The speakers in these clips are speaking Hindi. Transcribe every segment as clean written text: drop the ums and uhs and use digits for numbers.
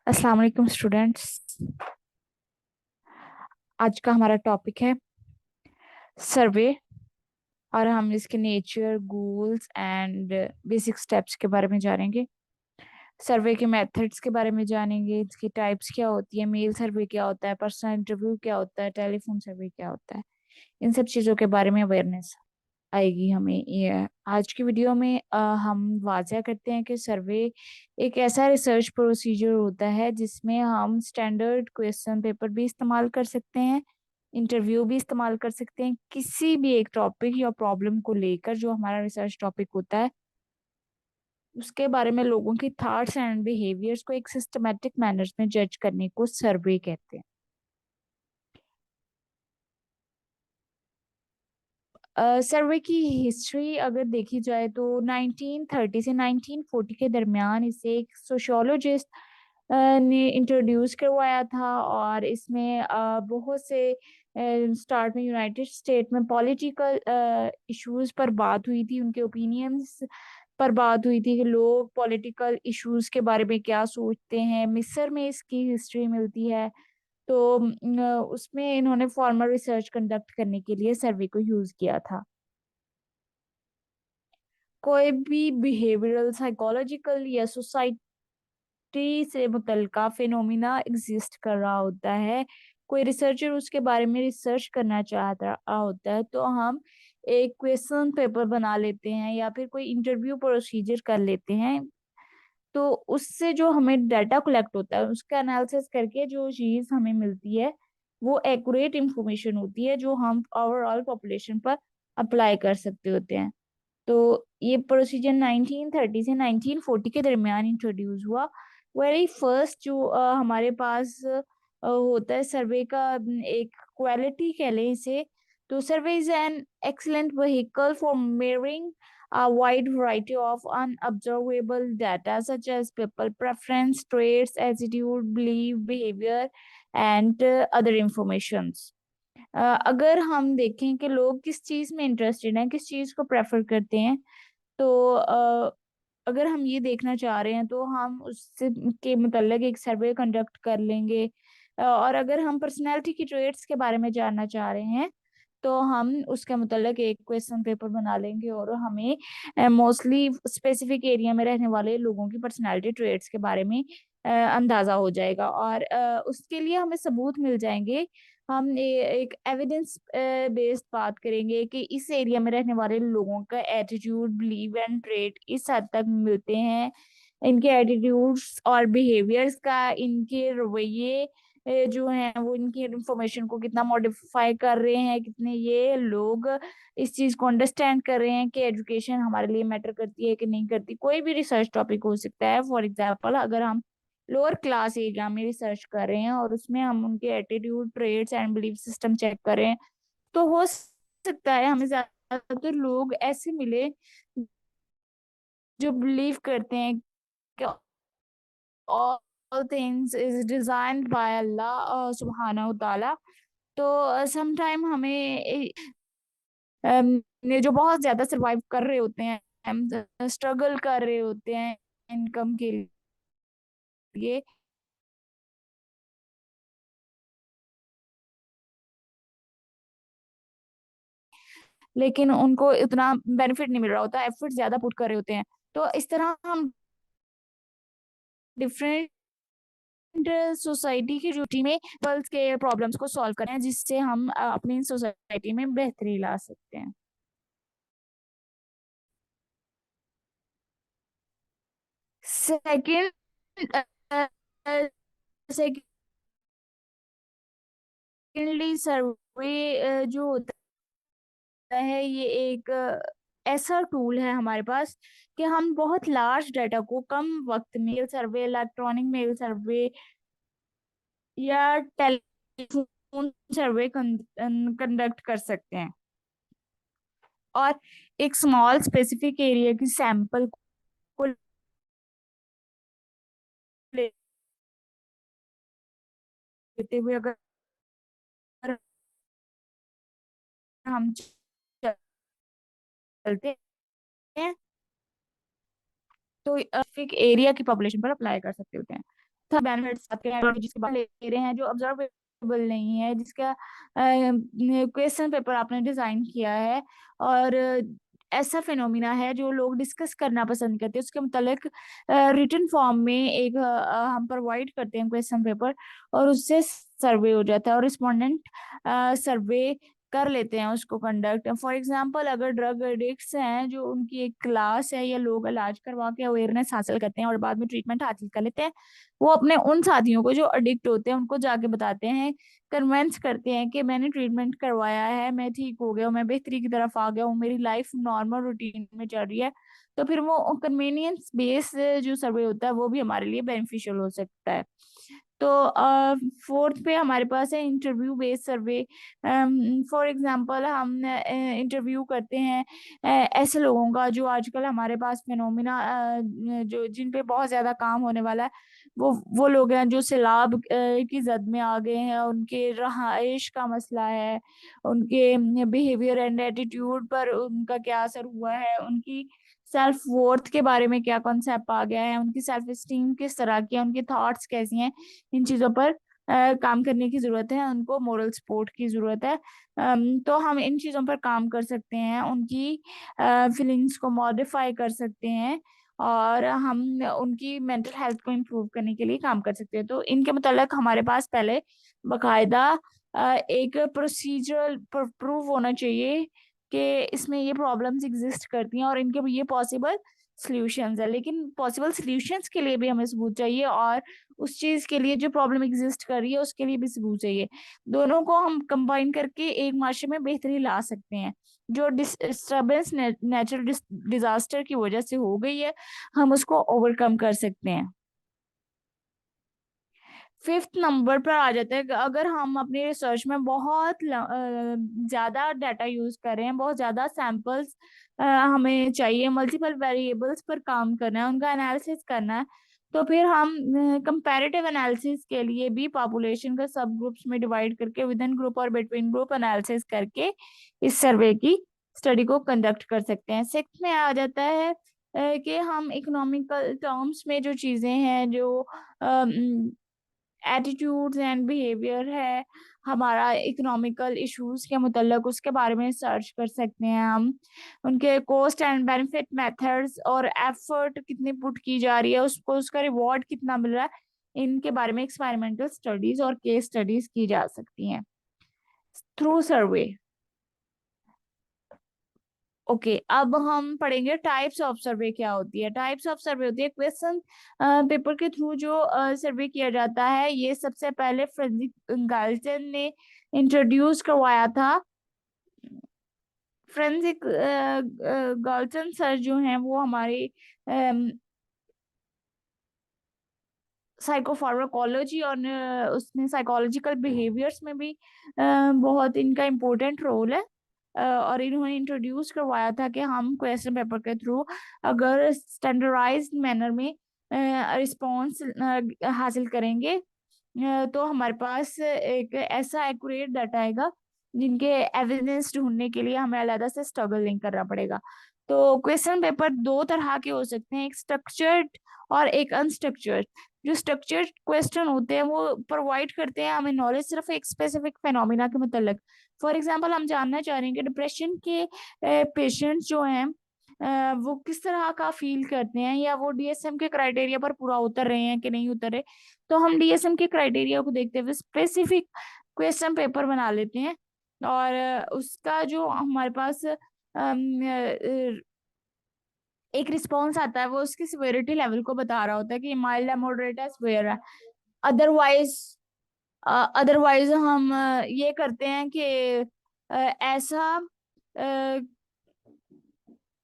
अस्सलाम वालेकुम स्टूडेंट्स। आज का हमारा टॉपिक है सर्वे और हम इसके nature, goals and basic steps के बारे में जानेंगे। सर्वे के मेथड्स के बारे में जानेंगे, इसकी टाइप्स क्या होती है, मेल सर्वे क्या होता है, पर्सनल इंटरव्यू क्या होता है, टेलीफोन सर्वे क्या होता है। इन सब चीज़ों के बारे में अवेयरनेस आएगी हमें। ये आज की वीडियो में हम वाज़ह करते हैं कि सर्वे एक ऐसा रिसर्च प्रोसीजर होता है जिसमें हम स्टैंडर्ड क्वेश्चन पेपर भी इस्तेमाल कर सकते हैं, इंटरव्यू भी इस्तेमाल कर सकते हैं, किसी भी एक टॉपिक या प्रॉब्लम को लेकर जो हमारा रिसर्च टॉपिक होता है उसके बारे में लोगों की थॉट्स एंड बिहेवियर्स को एक सिस्टमेटिक मैनर्स में जज करने को सर्वे कहते हैं। सर्वे की हिस्ट्री अगर देखी जाए तो 1930 से 1940 के दरमियान इसे एक सोशियोलॉजिस्ट ने इंट्रोड्यूस करवाया था, और इसमें बहुत से स्टार्ट में यूनाइटेड स्टेट में पॉलिटिकल इश्यूज पर बात हुई थी, उनके ओपिनियंस पर बात हुई थी कि लोग पॉलिटिकल इश्यूज के बारे में क्या सोचते हैं। मिस्र में इसकी हिस्ट्री मिलती है। तो उसमें इन्होंने फॉर्मल रिसर्च कंडक्ट करने के लिए सर्वे को यूज किया था। कोई भी बिहेवियरल, साइकोलॉजिकल या सोसाइटी से मुतल्लिका फिनोमिना एग्जिस्ट कर रहा होता है, कोई रिसर्चर उसके बारे में रिसर्च करना चाहता रहा होता है, तो हम एक क्वेश्चन पेपर बना लेते हैं या फिर कोई इंटरव्यू प्रोसीजर कर लेते हैं। तो उससे जो हमें डाटा कलेक्ट होता है उसका एनालिसिस करके जो चीज हमें मिलती है वो एक्यूरेट इंफॉर्मेशन होती है जो हम ओवरऑल पॉपुलेशन पर अप्लाई कर सकते होते हैं। तो ये प्रोसीजर 1930 से 1940 के दरमियान इंट्रोड्यूस हुआ। वेरी फर्स्ट जो हमारे पास होता है सर्वे का, एक क्वालिटी कह लें इसे, तो सर्वे is an excellent vehicle for measuring a wide variety of unobservable data such as people preference, traits, attitude, belief, behavior and other informations. अगर हम देखें कि लोग किस चीज में इंटरेस्टेड हैं, किस चीज को प्रेफर करते हैं, तो अगर हम ये देखना चाह रहे हैं तो हम उससे के मुतल्लिक एक सर्वे कंडक्ट कर लेंगे। और अगर हम पर्सनैलिटी की ट्रेट्स के बारे में जानना चाह रहे हैं तो हम उसके मुतल्लिक एक क्वेश्चन पेपर बना लेंगे और हमें मोस्टली स्पेसिफिक एरिया में रहने वाले लोगों की पर्सनैलिटी ट्रेट्स के बारे में अंदाजा हो जाएगा, और उसके लिए हमें सबूत मिल जाएंगे। हम एक एविडेंस बेस्ड बात करेंगे कि इस एरिया में रहने वाले लोगों का एटीट्यूड, बिलीव एंड ट्रेट इस हद तक मिलते हैं। इनके एटीट्यूड्स और बिहेवियर्स का, इनके रवैये जो हैं वो इनकी इंफॉर्मेशन को कितना मॉडिफाई कर रहे हैं, कितने ये लोग इस चीज को अंडरस्टैंड कर रहे हैं कि एजुकेशन हमारे लिए मैटर करती है कि नहीं करती। कोई भी रिसर्च टॉपिक हो सकता है। फॉर एग्जाम्पल, अगर हम लोअर क्लास एरिया में रिसर्च कर रहे हैं और उसमें हम उनके attitude, traits and belief system check कर रहे हैं, तो हो सकता है हमें ज्यादातर लोग ऐसे मिले जो बिलीव करते हैं कि all things is designed by अल्लाह सुब्हानहू ताला। तो समटाइम हमें ने जो बहुत ज्यादा सरवाइव कर रहे होते हैं, स्ट्रगल कर रहे होते हैं इनकम के लिए, लेकिन उनको इतना बेनिफिट नहीं मिल रहा होता, एफर्ट ज्यादा पुट कर रहे होते हैं। तो इस तरह हम डिफरेंट सोसाइटी की ड्यूटी में पल्स के प्रॉब्लम्स को सॉल्व करें जिससे हम अपनी सोसाइटी में बेहतरी ला सकते हैं। सेकंड सेकेंडली सर्वे जो होता है ये एक ऐसा टूल है हमारे पास कि हम बहुत लार्ज डाटा को कम वक्त में सर्वे, इलेक्ट्रॉनिक मेल सर्वे या टेलीफोन सर्वे कंडक्ट कर सकते हैं, और एक स्मॉल स्पेसिफिक एरिया की सैंपल को लेते हुए अगर हम चलते हैं तो एक एरिया की पॉपुलेशन पर अप्लाई कर सकते होते हैं। बेनिफिट्स आते हैं जिसके बारे में ले रहे हैं, जो ऑब्जर्वेबल नहीं है, जिसका क्वेश्चन पेपर आपने डिजाइन किया है, और ऐसा फिनोमिना है जो लोग डिस्कस करना पसंद करते हैं, उसके मुतालिक रिटन फॉर्म में एक हम प्रोवाइड करते हैं क्वेश्चन पेपर, और उससे सर्वे हो जाता है, और रिस्पोंडेंट सर्वे कर लेते हैं उसको कंडक्ट। फॉर एग्जांपल, अगर ड्रग एडिक्ट्स हैं, जो उनकी एक क्लास है, या लोग इलाज करवा के अवेयरनेस हासिल करते हैं और बाद में ट्रीटमेंट हासिल कर लेते हैं, वो अपने उन साथियों को जो एडिक्ट होते हैं उनको जाके बताते हैं, कन्वेंस करते हैं कि मैंने ट्रीटमेंट करवाया है, मैं ठीक हो गया हूँ, मैं बेहतरी की तरफ आ गया हूँ, मेरी लाइफ नॉर्मल रूटीन में चल रही है। तो फिर वो कन्वीनियंस बेस जो सर्वे होता है वो भी हमारे लिए बेनिफिशियल हो सकता है। तो फोर्थ पे हमारे पास है interview based survey. For example, हम इंटरव्यू करते हैं ऐसे लोगों का जो आजकल हमारे पास फिनोमिना जो जिन पे बहुत ज्यादा काम होने वाला है, वो लोग हैं जो सैलाब की जद में आ गए हैं, उनके रहाइश का मसला है, उनके बिहेवियर एंड एटीट्यूड पर उनका क्या असर हुआ है, उनकी सेल्फ वर्थ के बारे में क्या कॉन्सेप्ट आ गया है, उनकी सेल्फ एस्टीम किस तरह की है, उनकी थॉट्स कैसी हैं, इन चीजों पर काम करने की जरूरत है, उनको मोरल सपोर्ट की जरूरत है। तो हम इन चीजों पर काम कर सकते हैं, उनकी फीलिंग्स को मॉडिफाई कर सकते हैं, और हम उनकी मेंटल हेल्थ को इम्प्रूव करने के लिए काम कर सकते हैं। तो इनके मुतालिक हमारे पास पहले बकायदा एक प्रोसीजरल प्रूफ होना चाहिए कि इसमें ये प्रॉब्लम्स एग्जिस्ट करती हैं और इनके ये पॉसिबल सॉल्यूशंस है। लेकिन पॉसिबल सॉल्यूशंस के लिए भी हमें सबूत चाहिए, और उस चीज के लिए जो प्रॉब्लम एग्जिस्ट कर रही है उसके लिए भी सबूत चाहिए। दोनों को हम कंबाइन करके एक माशरे में बेहतरी ला सकते हैं। जो डिस्टर्बेंस नेचुरल डिजास्टर की वजह से हो गई है, हम उसको ओवरकम कर सकते हैं। फिफ्थ नंबर पर आ जाता है कि अगर हम अपनी रिसर्च में बहुत ज्यादा डाटा यूज कर रहे हैं, बहुत ज्यादा सैंपल्स हमें चाहिए, मल्टीपल वेरिएबल्स पर काम करना है, उनका एनालिसिस करना है, तो फिर हम कंपैरेटिव एनालिसिस के लिए भी पॉपुलेशन का सब ग्रुप्स में डिवाइड करके विद इन ग्रुप और बिटवीन ग्रुप एनालिसिस करके इस सर्वे की स्टडी को कंडक्ट कर सकते हैं। सिक्स में आ जाता है कि हम इकोनॉमिकल टर्म्स में जो चीजें हैं, जो एटीट्यूड्स एंड बिहेवियर है, हमारा इकोनॉमिकल इश्यूज के मुतल्लिक उसके बारे में सर्च कर सकते हैं हम। उनके कॉस्ट एंड बेनिफिट मेथड्स और एफर्ट कितनी पुट की जा रही है, उसको उसका रिवॉर्ड कितना मिल रहा है, इनके बारे में एक्सपेरिमेंटल स्टडीज और केस स्टडीज की जा सकती हैं थ्रू सर्वे। ओके, अब हम पढ़ेंगे टाइप्स ऑफ सर्वे क्या होती है। टाइप्स ऑफ सर्वे होती है क्वेश्चन पेपर के थ्रू जो सर्वे किया जाता है। ये सबसे पहले फ्रेडरिक गाल्टन ने इंट्रोड्यूस करवाया था। फ्रेंसिक गाल्टन सर जो हैं वो हमारे साइकोफार्माकोलॉजी और उसमें साइकोलॉजिकल बिहेवियर्स में भी बहुत इनका इम्पोर्टेंट रोल है। और इन्होंने इंट्रोड्यूस करवाया था कि हम क्वेश्चन पेपर के थ्रू अगर स्टैंडर्डाइज्ड मैनर में रिस्पॉन्स हासिल करेंगे, तो हमारे पास एक ऐसा एक्यूरेट डाटा आएगा जिनके एविडेंस ढूंढने के लिए हमें अलग से स्ट्रगल नहीं करना पड़ेगा। तो क्वेश्चन पेपर दो तरह के हो सकते हैं, एक स्ट्रक्चर्ड और एक अनस्ट्रक्चर्ड। जो स्ट्रक्चर्ड क्वेश्चन होते हैं वो प्रोवाइड करते हैं हमें नॉलेज सिर्फ एक स्पेसिफिक फेनोमिना के मतलब। फॉर एग्जांपल, हम जानना चाह रहे हैं कि डिप्रेशन के पेशेंट्स जो हैं वो किस तरह का फील करते हैं, या वो डीएसएम के क्राइटेरिया पर पूरा उतर रहे हैं कि नहीं उतर रहे। तो हम डीएसएम के क्राइटेरिया को देखते हुए स्पेसिफिक क्वेश्चन पेपर बना लेते हैं, और उसका जो हमारे पास एक रिस्पॉन्स आता है वो उसकी सिवियरिटी लेवल को बता रहा होता है कि माइल्ड है, मॉडरेट है, सिवियर है। अदरवाइज अदरवाइज हम ये करते हैं कि ऐसा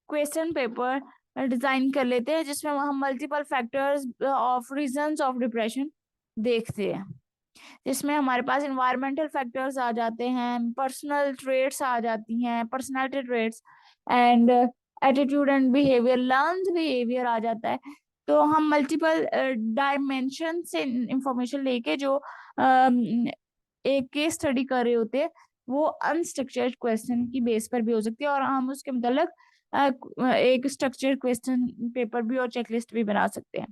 क्वेश्चन पेपर डिजाइन कर लेते हैं जिसमें हम multiple factors of reasons of depression देखते हैं, जिसमें हमारे पास इन्वायरमेंटल फैक्टर्स आ जाते हैं, पर्सनल ट्रेट्स आ जाती हैं, personality traits, and attitude and behaviour, learned behaviour आ जाता है। तो हम मल्टीपल डायमेंशन से इंफॉर्मेशन लेके जो एक केस स्टडी कर रहे होते हैं, वो अनस्ट्रक्चर्ड क्वेश्चन की बेस पर भी हो सकती है, और हम उसके मतलब एक स्ट्रक्चर्ड क्वेश्चन पेपर भी और चेकलिस्ट भी बना सकते हैं।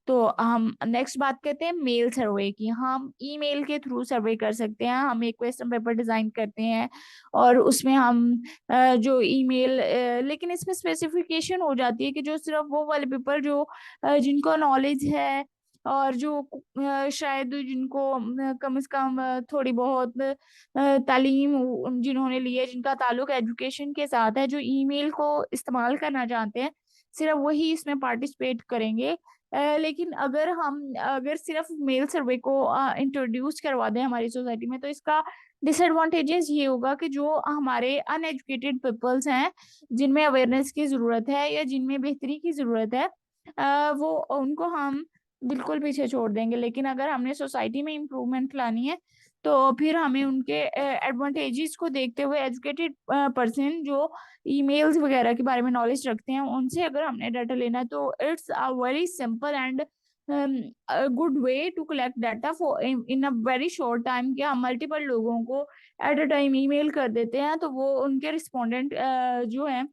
तो हम नेक्स्ट बात करते हैं मेल सर्वे की। हम ईमेल के थ्रू सर्वे कर सकते हैं। हम एक क्वेश्चन पेपर डिजाइन करते हैं और उसमें हम जो ईमेल, लेकिन इसमें स्पेसिफिकेशन हो जाती है कि जो सिर्फ वो वाले पेपर जो जिनको नॉलेज है और जो शायद जिनको कम से कम थोड़ी बहुत तालीम जिन्होंने ली है, जिनका ताल्लुक एजुकेशन के साथ है, जो ईमेल को इस्तेमाल करना जानते हैं, सिर्फ वही इसमें पार्टिसिपेट करेंगे। लेकिन अगर सिर्फ मेल सर्वे को इंट्रोड्यूस करवा दें हमारी सोसाइटी में, तो इसका डिसएडवांटेजेस ये होगा कि जो हमारे अनएजुकेटेड पीपल्स हैं, जिनमें अवेयरनेस की जरूरत है या जिनमें बेहतरी की जरूरत है, वो उनको हम बिल्कुल पीछे छोड़ देंगे। लेकिन अगर हमने सोसाइटी में इम्प्रूवमेंट लानी है, तो फिर हमें उनके एडवांटेजेस को देखते हुए एजुकेटेड पर्सन जो ईमेल्स वगैरह के बारे में नॉलेज रखते हैं, उनसे अगर हमने डाटा लेना है, तो it's a very simple and good way to collect data for in a very short time. कि हम मल्टीपल लोगों को एट अ टाइम ईमेल कर देते हैं, तो वो उनके रिस्पोंडेंट जो है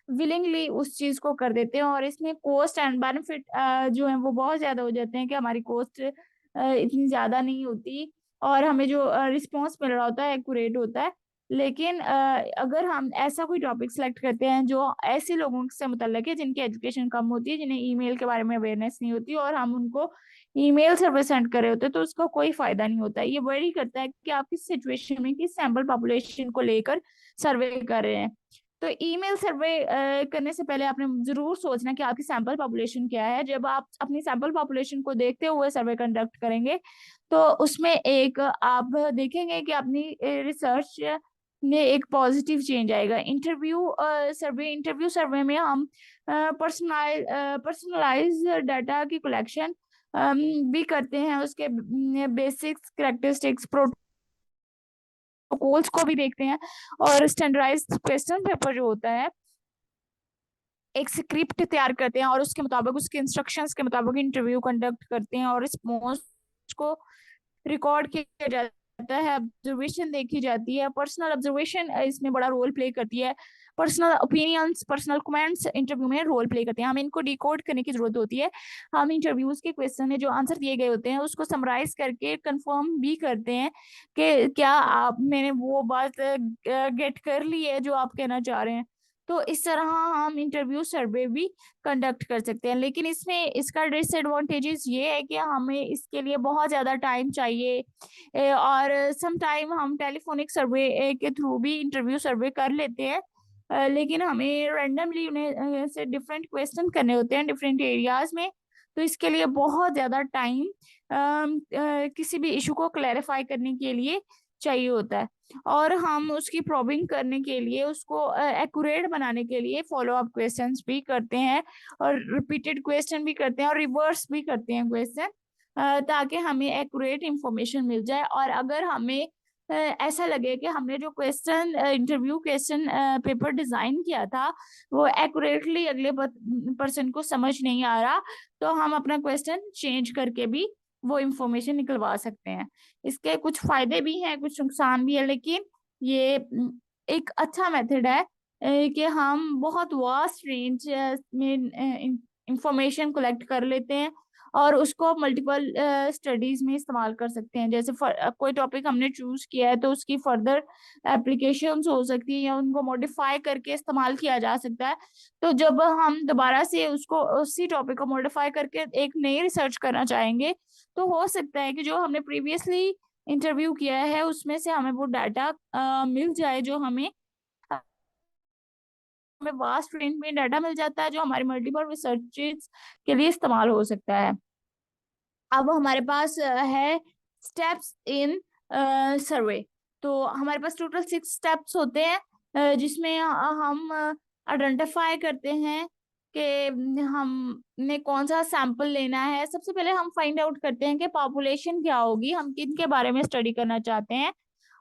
विलिंगली उस चीज को कर देते हैं। और इसमें कॉस्ट एंड बेनिफिट जो है वो बहुत ज्यादा हो जाते हैं, कि हमारी कॉस्ट इतनी ज्यादा नहीं होती और हमें जो रिस्पॉन्स मिल रहा होता है एक्यूरेट होता है। लेकिन अगर हम ऐसा कोई टॉपिक सेलेक्ट करते हैं जो ऐसे लोगों से मुतल्लिक है जिनकी एजुकेशन कम होती है, जिन्हें ईमेल के बारे में अवेयरनेस नहीं होती, और हम उनको ईमेल सर्विस सेंड कर रहे होते हैं, तो उसका कोई फायदा नहीं होता है। ये वरी करता है कि आप किस सिचुएशन में किस सैंपल पॉपुलेशन को लेकर सर्वे कर रहे हैं। तो ईमेल सर्वे करने से पहले आपने जरूर सोचना कि आपकी सैंपल पॉपुलेशन क्या है। जब आप अपनी सैंपल पॉपुलेशन को देखते हुए सर्वे कंडक्ट करेंगे, तो उसमें एक आप देखेंगे कि अपनी रिसर्च में एक पॉजिटिव चेंज आएगा। इंटरव्यू सर्वे में हम पर्सनलाइज डाटा की कलेक्शन भी करते हैं, उसके बेसिक्स कैरेक्टरिस्टिक्स प्रोटोकॉल्स को भी देखते हैं, और स्टैंडर्डाइज क्वेश्चन पेपर जो होता है, एक स्क्रिप्ट तैयार करते हैं और उसके मुताबिक, उसके इंस्ट्रक्शंस के मुताबिक इंटरव्यू कंडक्ट करते हैं, और रिस्पॉन्स को रिकॉर्ड किया जाता है, ऑब्जर्वेशन देखी जाती है। पर्सनल ऑब्जर्वेशन इसमें बड़ा रोल प्ले करती है। Personal opinions, personal comments interview में रोल प्ले करते हैं। हमें इनको डिकोड करने की जरूरत होती है। हम इंटरव्यूज के क्वेश्चन में जो आंसर दिए गए होते हैं उसको समराइज करके कंफर्म भी करते हैं कि क्या आप मैंने वो बात गेट कर ली है जो आप कहना चाह रहे हैं। तो इस तरह हम इंटरव्यू सर्वे भी कंडक्ट कर सकते हैं। लेकिन इसमें इसका डिसएडवांटेजेस ये है कि हमें इसके लिए बहुत ज़्यादा टाइम चाहिए। और सम टाइम हम टेलीफोनिक सर्वे के थ्रू भी इंटरव्यू सर्वे कर लेते हैं। लेकिन हमें रैंडमली उन्हें से डिफरेंट क्वेश्चन करने होते हैं डिफरेंट एरियाज में। तो इसके लिए बहुत ज़्यादा टाइम किसी भी इशू को क्लैरिफाई करने के लिए चाहिए होता है। और हम उसकी प्रोबिंग करने के लिए, उसको एक्यूरेट बनाने के लिए फॉलो अप क्वेश्चंस भी करते हैं, और रिपीटेड क्वेश्चन भी करते हैं, और रिवर्स भी करते हैं क्वेश्चन, ताकि हमें एक्यूरेट इंफॉर्मेशन मिल जाए। और अगर हमें ऐसा लगे कि हमने जो question interview question paper design किया था वो एक्यूरेटली अगले पर्सन को समझ नहीं आ रहा, तो हम अपना क्वेश्चन चेंज करके भी वो इंफॉर्मेशन निकलवा सकते हैं। इसके कुछ फायदे भी हैं, कुछ नुकसान भी है, लेकिन ये एक अच्छा मेथड है कि हम बहुत वास्ट रेंज में इंफॉर्मेशन कलेक्ट कर लेते हैं और उसको मल्टीपल स्टडीज में इस्तेमाल कर सकते हैं। जैसे कोई टॉपिक हमने चूज किया है तो उसकी फर्दर एप्लीकेशंस हो सकती है, या उनको मॉडिफाई करके इस्तेमाल किया जा सकता है। तो जब हम दोबारा से उसको उसी टॉपिक को मॉडिफाई करके एक नई रिसर्च करना चाहेंगे, तो हो सकता है कि जो हमने प्रीवियसली इंटरव्यू किया है उसमें से हमें वो डाटा मिल जाए, जो हमें वास्ट रेंज में डाटा मिल जाता है, जो हमारी मल्टीपल रिसर्चेस के लिए इस्तेमाल हो सकता है। अब हमारे पास है स्टेप्स इन सर्वे। तो हमारे पास टोटल 6 स्टेप्स होते हैं, जिसमें हम आइडेंटिफाई करते हैं कि हमने कौन सा सैंपल लेना है। सबसे पहले हम फाइंड आउट करते हैं कि पॉपुलेशन क्या होगी, हम किन के बारे में स्टडी करना चाहते हैं।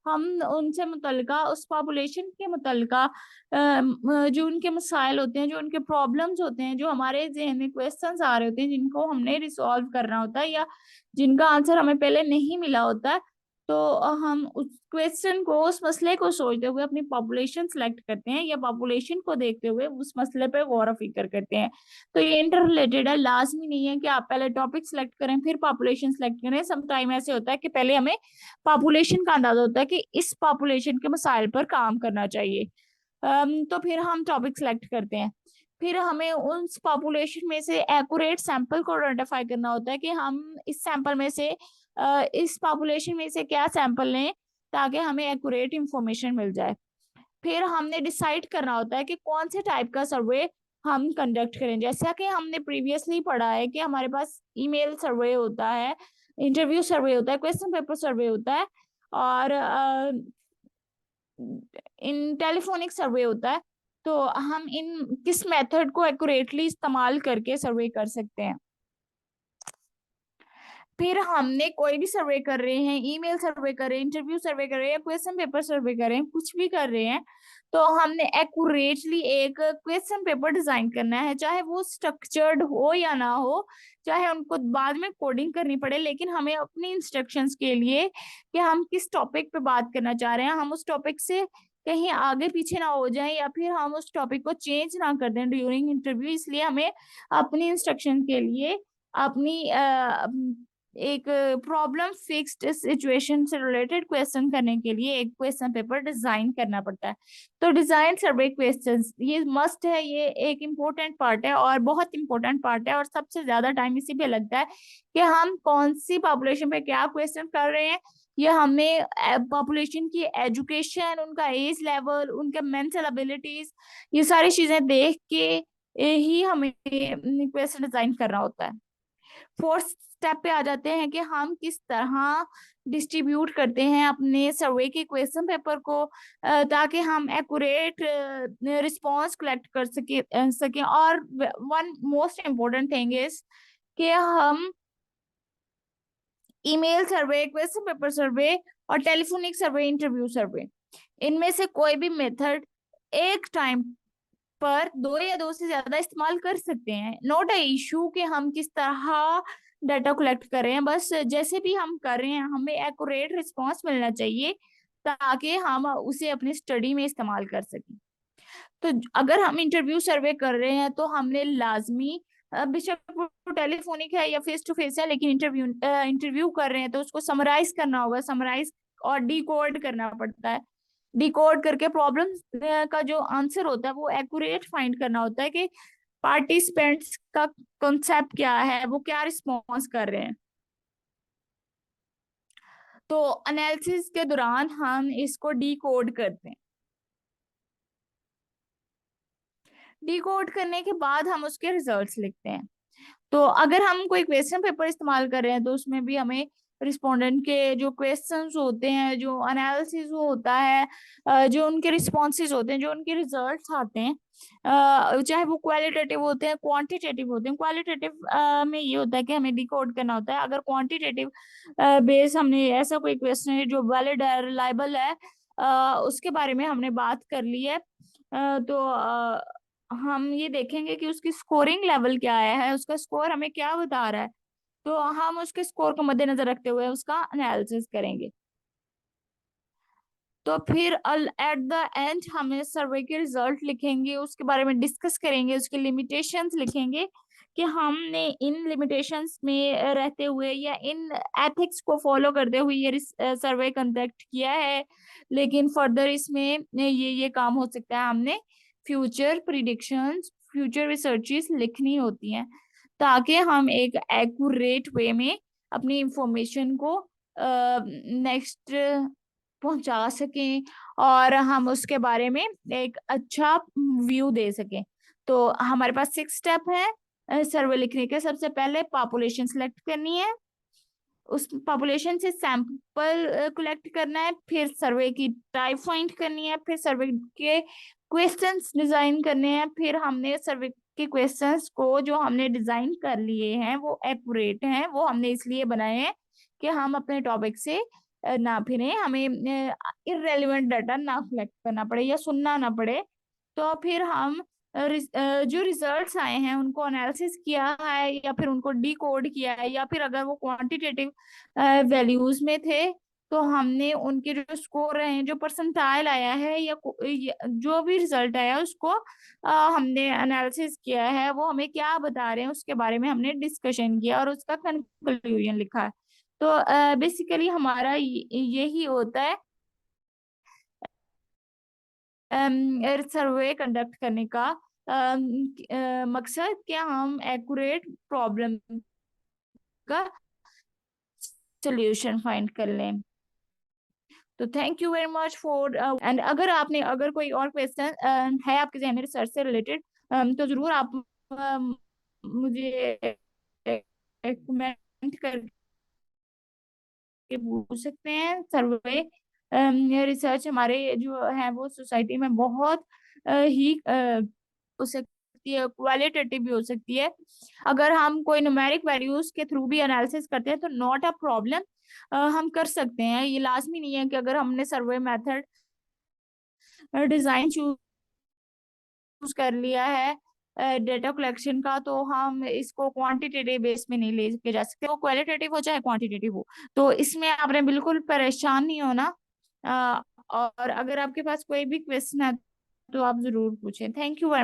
हम उनसे मुतलका, उस पॉपुलेशन के मुतलका जो उनके मसाइल होते हैं, जो उनके प्रॉब्लम्स होते हैं, जो हमारे जहन में क्वेश्चंस आ रहे होते हैं जिनको हमने रिसॉल्व करना होता है, या जिनका आंसर हमें पहले नहीं मिला होता है, तो हम उस क्वेश्चन को, उस मसले को सोचते हुए अपनी पॉपुलेशन सिलेक्ट करते हैं, या पॉपुलेशन को देखते हुए उस मसले पे गौर व फिक्र करते हैं। तो ये इंटर रिलेटेड है, लाजमी नहीं है कि आप पहले टॉपिक सिलेक्ट करें फिर पॉपुलेशन सिलेक्ट करें। सम टाइम ऐसे होता है कि पहले हमें पॉपुलेशन का अंदाजा होता है कि इस पॉपुलेशन के मसाइल पर काम करना चाहिए, तो फिर हम टॉपिक सिलेक्ट करते हैं। फिर हमें उस पॉपुलेशन में से एक्यूरेट सैंपल को आइडेंटिफाई करना होता है कि हम इस सैंपल में से इस पॉपुलेशन में से क्या सैंपल लें ताकि हमें एक्यूरेट इंफॉर्मेशन मिल जाए। फिर हमने डिसाइड करना होता है कि कौन से टाइप का सर्वे हम कंडक्ट करें। जैसा कि हमने प्रीवियसली पढ़ा है कि हमारे पास ईमेल सर्वे होता है, इंटरव्यू सर्वे होता है, क्वेश्चन पेपर सर्वे होता है, और इन टेलीफोनिक सर्वे होता है। तो हम इन किस मेथड को एक्यूरेटली इस्तेमाल करके सर्वे कर सकते हैं। फिर हमने कोई भी सर्वे कर रहे हैं, ईमेल सर्वे कर रहे हैं, इंटरव्यू सर्वे कर रहे हैं, या क्वेश्चन पेपर सर्वे कर रहे हैं, कुछ भी कर रहे हैं, तो हमने एक्यूरेटली एक क्वेश्चन पेपर डिजाइन करना है, चाहे वो स्ट्रक्चर्ड हो या ना हो, चाहे उनको बाद में कोडिंग करनी पड़े, लेकिन हमें अपनी इंस्ट्रक्शंस के लिए कि हम किस टॉपिक पे बात करना चाह रहे हैं, हम उस टॉपिक से कहीं आगे पीछे ना हो जाएं, या फिर हम उस टॉपिक को चेंज ना कर दें ड्यूरिंग इंटरव्यू। इसलिए हमें अपनी इंस्ट्रक्शन के लिए अपनी एक प्रॉब्लम फिक्स्ड सिचुएशन से रिलेटेड क्वेश्चन करने के लिए एक क्वेश्चन पेपर डिजाइन करना पड़ता है। तो डिजाइन सर्वे क्वेश्चंस ये मस्ट है, ये एक इम्पोर्टेंट पार्ट है और बहुत इंपॉर्टेंट पार्ट है, और सबसे ज्यादा टाइम इसी पे लगता है कि हम कौन सी पॉपुलेशन पे क्या क्वेश्चन कर रहे हैं। ये हमें पॉपुलेशन की एजुकेशन, उनका एज लेवल, उनके मेंटल एबिलिटीज, ये सारी चीजें देख के ही हमें क्वेश्चन डिजाइन करना होता है। फोर्थ स्टेप पे आ जाते हैं कि हम किस तरह डिस्ट्रीब्यूट करते हैं अपने सर्वे के क्वेश्चन पेपर को, ताकि हम एक्यूरेट रिस्पांस कलेक्ट कर सकें। और one most important thing is कि हम ईमेल सर्वे, क्वेश्चन पेपर सर्वे और टेलीफोनिक सर्वे, इंटरव्यू सर्वे, इनमें से कोई भी मेथड एक टाइम पर दो या दो से ज्यादा इस्तेमाल कर सकते हैं। नॉट अ इशू कि हम किस तरह डाटा कलेक्ट कर रहे हैं, बस जैसे भी हम कर रहे हैं हमें एक्यूरेट रिस्पांस मिलना चाहिए ताकि हम उसे अपनी स्टडी में इस्तेमाल कर सकें। तो अगर हम इंटरव्यू सर्वे कर रहे हैं तो हमने लाजमी, बेशक वो टेलीफोनिक है या फेस टू फेस है, लेकिन इंटरव्यू कर रहे हैं तो उसको समराइज करना होगा, समराइज और डिकोड करना पड़ता है। डिकोड करके प्रॉब्लम का जो आंसर होता है वो एक्यूरेट फाइंड करना होता है कि पार्टिसिपेंट्स का कॉन्सेप्ट क्या है, वो क्या रिस्पॉन्स कर रहे हैं। तो एनालिसिस के दौरान हम इसको डिकोड करते हैं। डिकोड करने के बाद हम उसके रिजल्ट्स लिखते हैं। तो अगर हम कोई क्वेश्चन पेपर इस्तेमाल कर रहे हैं तो उसमें भी हमें रिस्पोंडेंट के जो क्वेश्चंस होते हैं, जो एनालिसिस होता है, जो उनके रिस्पॉन्सेज होते हैं, जो उनके रिजल्ट्स आते हैं, चाहे वो क्वालिटेटिव होते हैं क्वांटिटेटिव होते हैं। क्वालिटेटिव में ये होता है कि हमें डिकोड करना होता है। अगर क्वांटिटेटिव बेस हमने ऐसा कोई क्वेश्चन है जो वैलिड है, रिलायबल है, उसके बारे में हमने बात कर ली है, तो हम ये देखेंगे कि उसकी स्कोरिंग लेवल क्या आया है, उसका स्कोर हमें क्या बता रहा है, तो हम उसके स्कोर को मद्देनजर रखते हुए उसका एनालिसिस करेंगे। तो फिर एट द एंड हमें सर्वे के रिजल्ट लिखेंगे, उसके बारे में डिस्कस करेंगे, उसके लिमिटेशंस लिखेंगे कि हमने इन लिमिटेशंस में रहते हुए या इन एथिक्स को फॉलो करते हुए ये सर्वे कंडक्ट किया है, लेकिन फर्दर इसमें ये काम हो सकता है। हमने फ्यूचर प्रिडिक्शंस, फ्यूचर रिसर्चेस लिखनी होती हैं ताकि हम एक एक्यूरेट वे में अपनी इंफॉर्मेशन को नेक्स्ट पहुंचा सकें और हम उसके बारे में एक अच्छा व्यू दे सकें। तो हमारे पास 6 स्टेप है सर्वे लिखने के। सबसे पहले पॉपुलेशन सिलेक्ट करनी है, उस पॉपुलेशन से सैंपल कलेक्ट करना है, फिर सर्वे की टाइप फाइंड करनी है, फिर सर्वे के क्वेश्चंस डिजाइन करने हैं, फिर हमने सर्वे के क्वेश्चंस को जो हमने डिजाइन कर लिए हैं वो एक्यूरेट हैं, वो हमने इसलिए बनाए हैं कि हम अपने टॉपिक से ना फिरे, हमें इररेलेवेंट डाटा ना कलेक्ट करना पड़े या सुनना ना पड़े। तो फिर हम जो रिजल्ट्स आए हैं उनको एनालिसिस किया है या फिर उनको डी कोड किया है, या फिर अगर वो क्वांटिटेटिव वैल्यूज में थे तो हमने उनके जो स्कोर रहे हैं, जो परसेंटाइल आया है या जो भी रिजल्ट आया उसको हमने एनालिसिस किया है, वो हमें क्या बता रहे हैं उसके बारे में हमने डिस्कशन किया और उसका कंक्लूजन लिखा है। तो बेसिकली हमारा यही होता है सर्वे कंडक्ट करने का मकसद, क्या हम एक्यूरेट प्रॉब्लम का सोल्यूशन फाइंड कर लें। तो thank you very much for and अगर आपने अगर कोई और क्वेश्चन है आपके जहन में रिसर्च से रिलेटेड, तो जरूर आप मुझे कमेंट करके पूछ सकते हैं। सर्वे रिसर्च हमारे जो है वो सोसाइटी में बहुत ही हो सकती है, क्वालिटेटिव भी हो सकती है। अगर हम कोई न्यूमेरिक वैल्यूज के थ्रू भी एनालिसिस करते हैं तो नॉट अ प्रॉब्लम, हम कर सकते हैं। ये लाजमी नहीं है कि अगर हमने सर्वे मेथड डिजाइन चूज कर लिया है डेटा कलेक्शन का, तो हम इसको क्वांटिटेटिव बेस में नहीं लेके जा सकते, वो क्वालिटेटिव हो चाहे क्वांटिटेटिव हो। तो इसमें आपने बिल्कुल परेशान नहीं होना। और अगर आपके पास कोई भी क्वेश्चन है तो आप जरूर पूछें। Thank you.